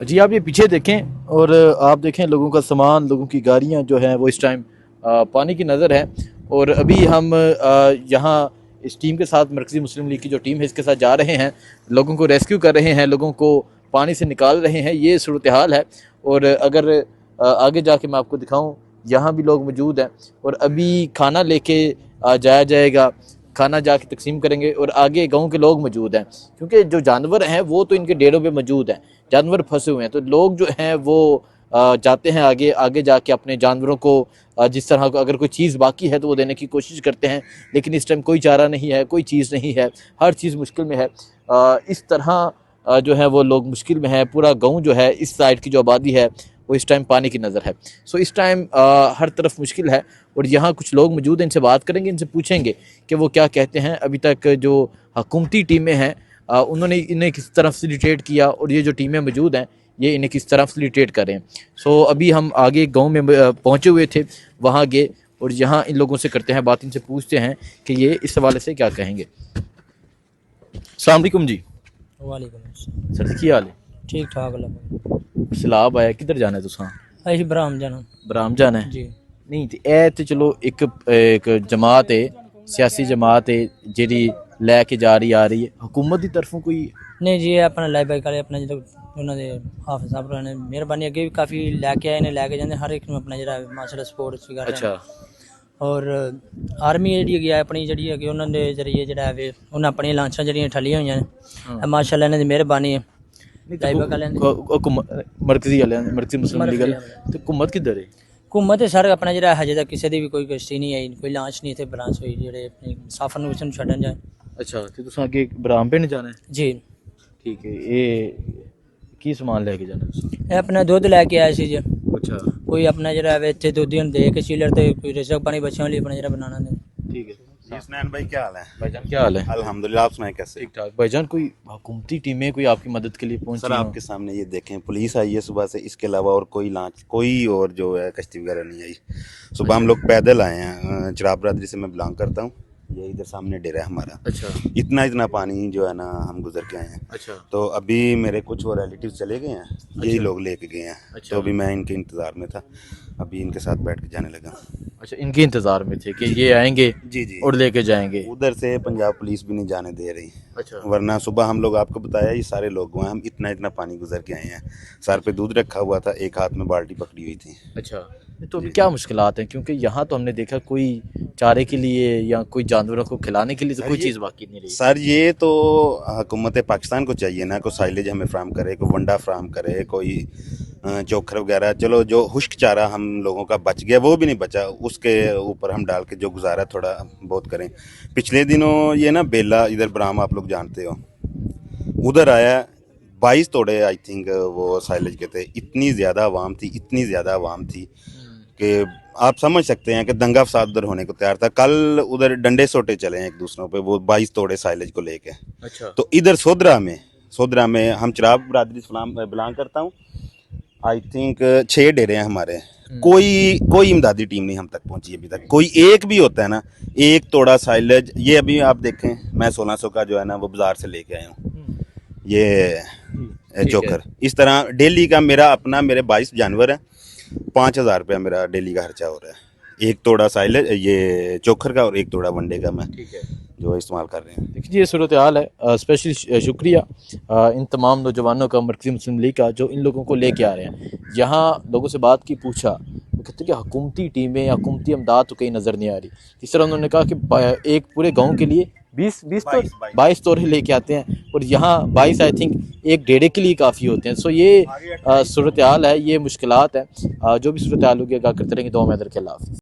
जी आप ये पीछे देखें और आप देखें लोगों का सामान, लोगों की गाड़ियां जो हैं वो इस टाइम पानी की नज़र है। और अभी हम यहाँ इस टीम के साथ, मरकज़ी मुस्लिम लीग की जो टीम है इसके साथ जा रहे हैं, लोगों को रेस्क्यू कर रहे हैं, लोगों को पानी से निकाल रहे हैं। ये सूरत हाल है। और अगर आगे जाके मैं आपको दिखाऊँ, यहाँ भी लोग मौजूद हैं और अभी खाना लेके जाया जाएगा, खाना जाके तकसीम करेंगे। और आगे गांव के लोग मौजूद हैं, क्योंकि जो जानवर हैं वो तो इनके डेरों पे मौजूद हैं, जानवर फंसे हुए हैं। तो लोग जो हैं वो जाते हैं आगे, आगे जाके अपने जानवरों को जिस तरह अगर कोई चीज़ बाकी है तो वो देने की कोशिश करते हैं। लेकिन इस टाइम कोई चारा नहीं है, कोई चीज़ नहीं है, हर चीज़ मुश्किल में है। इस तरह जो है वो लोग मुश्किल में है। पूरा गाँव जो है, इस साइड की जो आबादी है वो इस टाइम पानी की नज़र है। सो इस टाइम हर तरफ मुश्किल है। और यहाँ कुछ लोग मौजूद हैं, इनसे बात करेंगे, इनसे पूछेंगे कि वो क्या कहते हैं। अभी तक जो हुकूमती टीमें हैं उन्होंने इन्हें किस तरह फैसिलिटेट किया और ये जो टीमें मौजूद हैं ये इन्हें किस तरह फैसिलिटेट कर रहे हैं। सो अभी हम आगे गांव में पहुँचे हुए थे, वहाँ गए और यहाँ इन लोगों से करते हैं बात, इनसे पूछते हैं कि ये इस हवाले से क्या कहेंगे। अस्सलाम वालेकुम जी। वालेकुम सर जी की हाल है? ठीक ठाक लगा। सैलाब आया, किधर जाना है तुसां? असी बराम जाना बराम जाना है? जी। नहीं तो ਇਹ ਤੇ ਚਲੋ ਇੱਕ जमात है, सियासी जमात है ਜਿਹੜੀ ਲੈ ਕੇ ਜਾ ਰਹੀ ਆ ਰਹੀ ਹੈ, हुकूमत की तरफों कोई? नहीं जी, ये अपना लाइफ बाइक वाले अपना जो उन्होंने हाफिज साहब ने मेहरबानी अगे भी काफ़ी लैके आए ने, लैके जाते हर एक ਨੂੰ अपना ਜਿਹੜਾ ਮਾਸ਼ਾਅੱਲਾ ਸਪੋਰਟਸ ਵੀ ਕਰ ਰਹੇ अच्छा। ਔਰ ਆਰਮੀ ਜਿਹੜੀ ਹੈਗੀ ਆ ਆਪਣੀ ਜਿਹੜੀ ਹੈਗੀ ਉਹਨਾਂ ਦੇ ਜ਼ਰੀਏ ਜਿਹੜਾ ਹੈ ਉਹਨਾਂ ਆਪਣੀਆਂ ਲਾਂਛਾਂ ਜਿਹੜੀਆਂ ਠੱਲੀਆਂ ਹੋਈਆਂ ਨੇ, ਮਾਸ਼ਾਅੱਲਾ ਇਹਨਾਂ ਦੀ ਮਿਹਰਬਾਨੀ ਹੈ। ਲਾਈਫ ਬਾਈਕ ਵਾਲਿਆਂ ਦੀ ਮਰਕਜ਼ੀ ਵਾਲਿਆਂ ਨੇ, ਮਰਕਜ਼ੀ ਮੁਸਲਿਮ ਲੀਗ ਵਾਲੇ ਤੇ हुकूमत किधर है? हुकूमत सर अपना ਜਿਹੜਾ ਹਜੇ ਤੱਕ ਕਿਸੇ ਦੀ ਵੀ ਕੋਈ ਕਸ਼ਤੀ ਨਹੀਂ ਆਈ, ਕੋਈ ਲਾਂਚ ਨਹੀਂ ਇੱਥੇ ਬਰਾਂਚ ਹੋਈ ਜਿਹੜੇ ਆਪਣੇ ਸਾਫਰ ਨੂੰ ਨੂੰ ਛੱਡਣ ਜਾਏ। अच्छा तो तुसां अगे बराम पिंड जाना है? जी। ठीक है। ये की सामान लेके जाना है तुसां? ਇਹ ਆਪਣਾ ਦੁੱਧ ਲੈ ਕੇ ਆਏ ਸੀ ਜੀ। अच्छा ਕੋਈ ਆਪਣਾ ਜਿਹੜਾ ਹੈ ਇੱਥੇ ਦੁੱਧ ਨੂੰ ਦੇ ਕੇ ਚੀਲਰ ਤੇ ਕੋਈ ਰਿਜ਼ਕ ਪਾਣੀ ਬੱਚਿਆਂ ਲਈ ਆਪਣਾ ਜਿਹੜਾ ਬਣਾਉਣਾ ਨੇ। ठीक है। सुनैन भाई क्या हाल है? भाईजान क्या हाल है? अल्हम्दुलिल्लाह, आप सुनाए कैसे? ठीक ठाक। भाईजान कोई हुकूमती टीमें कोई आपकी मदद के लिए पहुंची सर हों? आपके सामने ये देखें, पुलिस आई है सुबह से, इसके अलावा और कोई लांच, कोई और जो है कश्ती वगैरह नहीं आई। सुबह हम लोग पैदल आए हैं, चिराग बरादरी से मैं बिलोंग करता हूँ। ये इधर सामने डेरा है हमारा। अच्छा इतना पानी जो है ना हम गुजर के आए हैं। अच्छा तो अभी मेरे कुछ और रिलेटिव चले गए हैं, यही लोग लेके गए हैं। अच्छा। तो अभी मैं इनके इंतज़ार में था, अभी इनके साथ बैठ के जाने लगा। अच्छा, इनके इंतज़ार में थे कि ये आएंगे जी जी। और लेके जाएंगे? उधर से पंजाब पुलिस भी नहीं जाने दे रही, अच्छा वरना सुबह हम लोग आपको बताया ये सारे लोग हुए हैं, हम इतना पानी गुजर के आए हैं। सर पे दूध रखा हुआ था, एक हाथ में बाल्टी पकड़ी हुई थी। अच्छा। तो अभी क्या मुश्किलात हैं, क्योंकि यहाँ तो हमने देखा कोई चारे के लिए या कोई जानवरों को खिलाने के लिए तो कोई चीज़ बाकी नहीं रही। सर ये तो हुकूमत पाकिस्तान को चाहिए ना, कोई साइलेज हमें फ्राहम करे, कोई वंडा फ्राहम करे, कोई चोखर वगैरह। चलो जो खुश्क चारा हम लोगों का बच गया वो भी नहीं बचा, उसके ऊपर हम डाल के जो गुजारा थोड़ा बहुत करें। पिछले दिनों ये ना बेला इधर ब्राह्म आप लोग जानते हो, उधर आया 22 तोड़े आई थिंक वो साइलेज के थे। इतनी ज़्यादा आवाम थी, इतनी ज़्यादा आवाम थी कि आप समझ सकते हैं कि दंगा फसाद उधर होने को तैयार था। कल उधर डंडे सोटे चले हैं एक दूसरों पे, वो 22 तोड़े साइलेज को लेके। अच्छा। तो इधर सोदरा में हम चिराग बरादरी बिलोंग करता हूँ, आई थिंक 6 डेरे हैं हमारे। कोई इमदादी टीम नहीं हम तक पहुंची अभी तक। कोई एक भी होता है ना, एक तोड़ा साइलेज, ये अभी आप देखें मैं 1600 का जो है ना वो बाजार से लेके आया हूँ, ये चोकर। इस तरह डेली का मेरा अपना, मेरे 22 जानवर हैं, 5000 रुपया मेरा डेली का खर्चा हो रहा है। एक तोड़ा साइलेज ये चोकर का और एक तोड़ा वनडे का मैं जो इस्तेमाल कर रहे हैं। देखिए ये सूरत हाल है। स्पेशली शुक्रिया इन तमाम नौजवानों का, मरकज़ी मुस्लिम लीग का, जो इन लोगों को लेके आ रहे हैं। यहाँ लोगों से बात की, पूछा, वो कहते कि हुकूमती टीमें या हुकूमती इमदाद तो कहीं नज़र नहीं आ रही। इस तरह उन्होंने कहा कि एक पूरे गाँव के लिए 22 तोड़े लेके आते हैं और यहाँ 22 आई थिंक एक डेढ़े के लिए काफ़ी होते हैं। सो ये सूरत हाल है, ये मुश्किलात है। जो भी सूरत हाल होगी आगाह करते रहेंगे। दुआ में अदर के अल्लाह हाफ़िज़।